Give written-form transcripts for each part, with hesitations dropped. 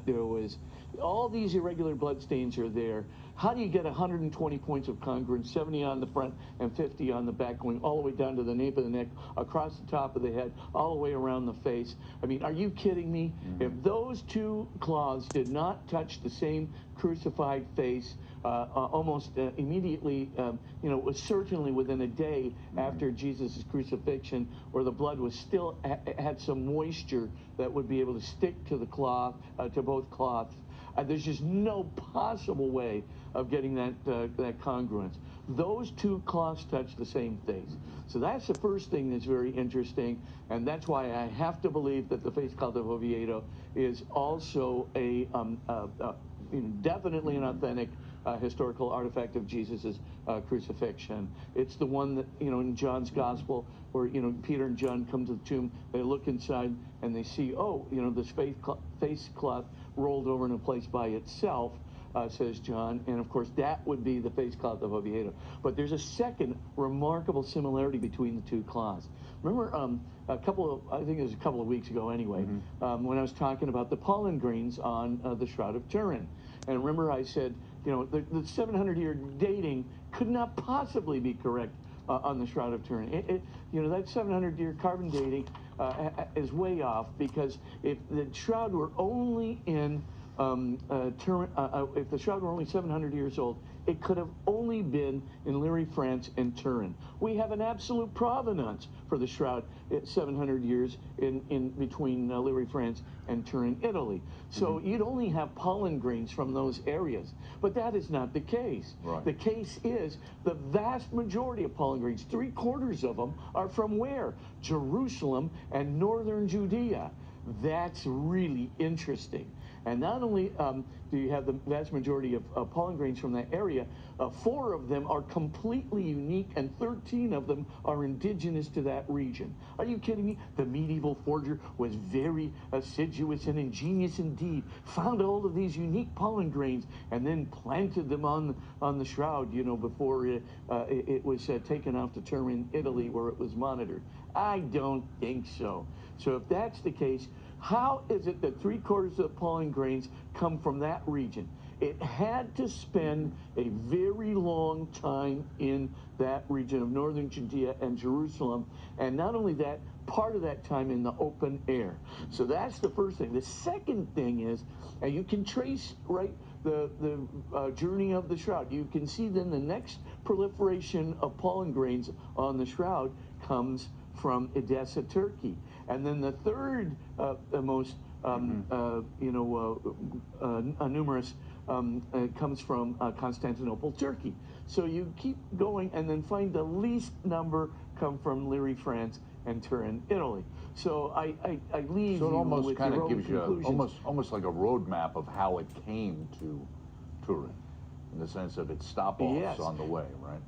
there was all these irregular blood stains are there. How do you get 120 points of congruence, 70 on the front and 50 on the back, going all the way down to the nape of the neck, across the top of the head, all the way around the face? I mean, are you kidding me? If those two claws did not touch the same crucified face, almost immediately, you know, it was certainly within a day after Jesus' crucifixion, where the blood was still had some moisture that would be able to stick to the cloth, to both cloths. There's just no possible way of getting that congruence. Those two cloths touch the same face. So that's the first thing that's very interesting, and that's why I have to believe that the face cloth of Oviedo is also a definitely an authentic historical artifact of Jesus' crucifixion. It's the one that, you know, in John's gospel, where, you know, Peter and John come to the tomb, they look inside and they see, oh, you know, this face cloth rolled over in a place by itself, says John, and of course that would be the face cloth of Oviedo. But there's a second remarkable similarity between the two cloths. Remember I think it was a couple of weeks ago anyway, when I was talking about the pollen grains on the Shroud of Turin. And remember I said, you know, the 700-year dating could not possibly be correct on the Shroud of Turin. You know, that 700-year carbon dating is way off, because if the Shroud were only in Turin, if the Shroud were only 700 years old, it could have only been in Liry, France, and Turin. We have an absolute provenance for the Shroud at 700 years in between Liry, France, and Turin, Italy. So you'd only have pollen grains from those areas. But that is not the case. Right. The case is the vast majority of pollen grains, 3/4 of them, are from where? Jerusalem and northern Judea. That's really interesting. And not only do you have the vast majority of pollen grains from that area, 4 of them are completely unique, and 13 of them are indigenous to that region. Are you kidding me? The medieval forger was very assiduous and ingenious indeed, found all of these unique pollen grains, and then planted them on the Shroud, you know, before it was taken off to Turin, Italy, where it was monitored. I don't think so. So if that's the case, how is it that 3/4 of the pollen grains come from that region? It had to spend a very long time in that region of northern Judea and Jerusalem, and not only that, part of that time in the open air. So that's the first thing. The second thing is, and you can trace the journey of the Shroud. You can see then the next proliferation of pollen grains on the Shroud comes from Edessa, Turkey. And then the third most numerous comes from Constantinople, Turkey. So you keep going and then find the least number come from Liry, France, and Turin, Italy. So I leave so it you almost with kind your of own gives you conclusions. almost like a roadmap of how it came to Turin, in the sense of its stop-offs on the way, right?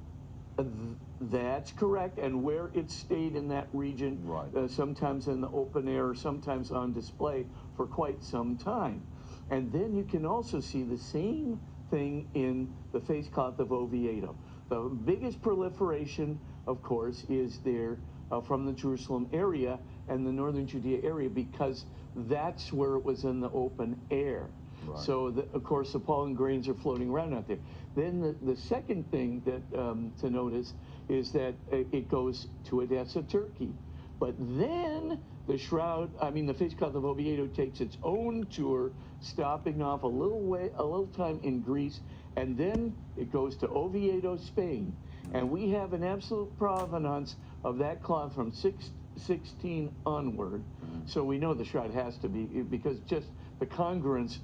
That's correct, and where it stayed in that region, right. Sometimes in the open air, sometimes on display for quite some time. And then you can also see the same thing in the face cloth of Oviedo. The biggest proliferation, of course, is there from the Jerusalem area and the northern Judea area, because that's where it was in the open air. Right. So, of course, the pollen grains are floating around out there. Then the second thing that to notice is that it goes to Edessa, Turkey. But then the face cloth of Oviedo takes its own tour, stopping off a little time in Greece, and then it goes to Oviedo, Spain. And we have an absolute provenance of that cloth from 616 onward. So we know the Shroud has to be, because just the congruence,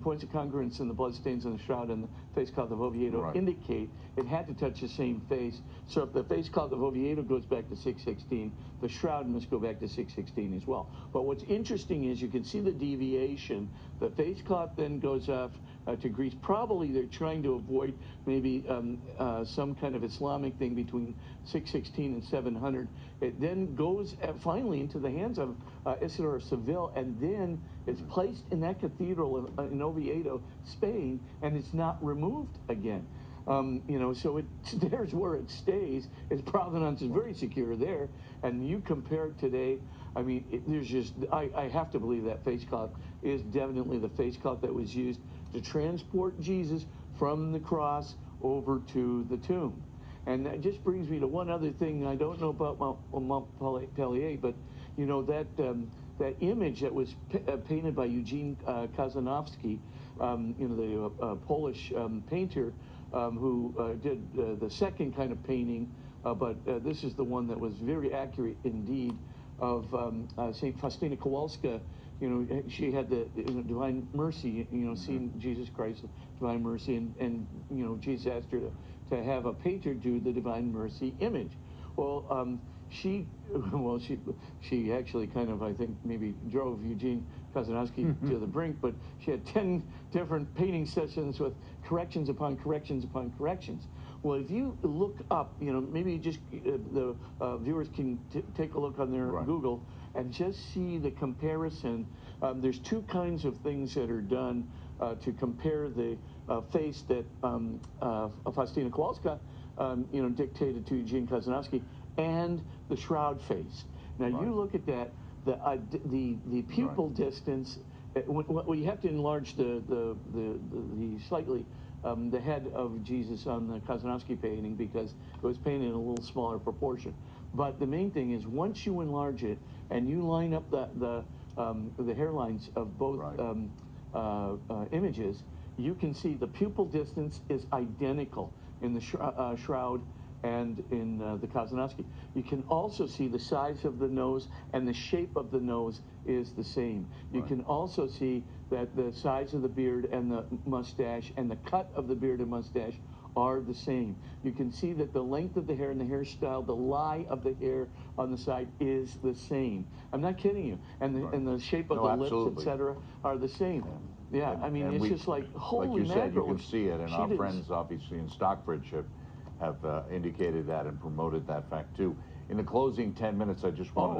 points of congruence in the bloodstains on the Shroud and the face cloth of Oviedo indicate it had to touch the same face. So if the face cloth of Oviedo goes back to 616, the Shroud must go back to 616 as well. But what's interesting is you can see the deviation. The face cloth then goes off to Greece. Probably they're trying to avoid maybe some kind of Islamic thing between 616 and 700. It then goes finally into the hands of Isidore of Seville, and then it's placed in that cathedral in Oviedo, Spain, and it's not removed again. So there's where it stays. Its provenance is very secure there. And you compare it today, I mean, I have to believe that face cloth is definitely the face cloth that was used to transport Jesus from the cross over to the tomb. And that just brings me to one other thing. I don't know about Montpellier, but you know that that image that was painted by Eugene Kazanowski, you know, the Polish painter who did the second kind of painting, but this is the one that was very accurate indeed, of Saint Faustina Kowalska. You know, she had the Divine Mercy, you know, seeing Jesus Christ, Divine Mercy, and you know, Jesus asked her to have a painter do the Divine Mercy image. Well, she actually kind of, I think, maybe drove Eugene Kazanowski to the brink, but she had 10 different painting sessions with corrections upon corrections upon corrections. Well, if you look up, you know, maybe just the viewers can take a look on their Google and just see the comparison. There's two kinds of things that are done to compare the face that Faustina Kowalska, you know, dictated to Eugene Kazanowski, and the Shroud face. Now you look at that, the pupil distance. Well, you have to enlarge the slightly the head of Jesus on the Kazanowski painting because it was painted in a little smaller proportion. But the main thing is once you enlarge it and you line up the hairlines of both images, you can see the pupil distance is identical in the Shroud and in the Kazanowski. You can also see the size of the nose and the shape of the nose is the same. You can also see that the size of the beard and the mustache and the cut of the beard and mustache are the same. You can see that the length of the hair and the hairstyle, the lie of the hair on the side is the same. I'm not kidding you. And the shape of the lips, etc., are the same. Yeah, I mean, it's just like, holy mackerel. Like you said, you can see it, and our friends, obviously, in Stockbridge have indicated that and promoted that fact, too. In the closing 10 minutes, I just wanted